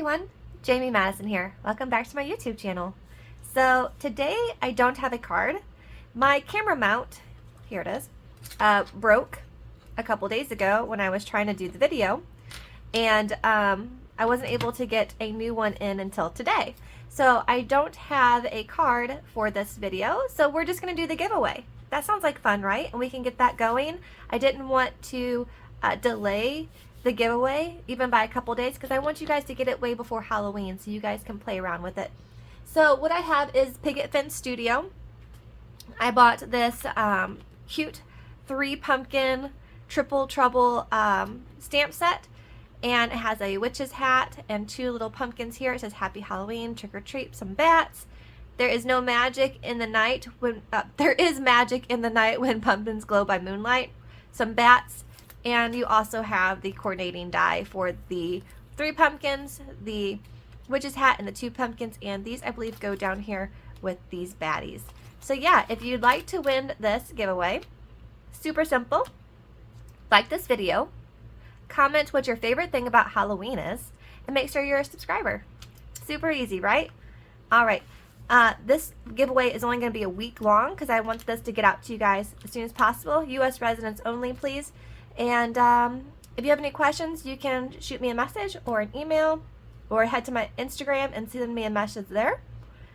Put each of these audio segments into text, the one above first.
everyone, Jamie Madison here. Welcome back to my YouTube channel. So today I don't have a card. My camera mount, here it is, broke a couple days ago when I was trying to do the video, and I wasn't able to get a new one in until today. So I don't have a card for this video, so we're just going to do the giveaway. That sounds like fun, right? And we can get that going. I didn't want to delay the giveaway even by a couple days because I want you guys to get it way before Halloween so you guys can play around with it. So what I have is Picket Fence Studio. I bought this cute 3-pumpkin Triple Trouble stamp set, and it has a witch's hat and 2 little pumpkins here. It says Happy Halloween, trick or treat, some bats. There is no magic in the night when there is magic in the night when pumpkins glow by moonlight, some bats. And you also have the coordinating die for the 3 pumpkins, the witch's hat, and the 2 pumpkins. And these, I believe, go down here with these baddies. So yeah, if you'd like to win this giveaway, super simple. Like this video, comment what your favorite thing about Halloween is, and make sure you're a subscriber. Super easy, right? All right. This giveaway is only going to be a week long because I want this to get out to you guys as soon as possible. U.S. residents only, please. And if you have any questions, you can shoot me a message or an email or head to my Instagram and send me a message there.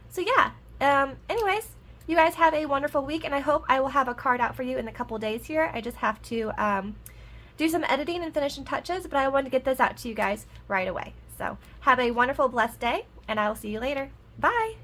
So yeah, anyways, you guys have a wonderful week, and I hope I will have a card out for you in a couple days here. I just have to do some editing and finishing touches, but I want to get this out to you guys right away. So have a wonderful, blessed day, and I will see you later. Bye!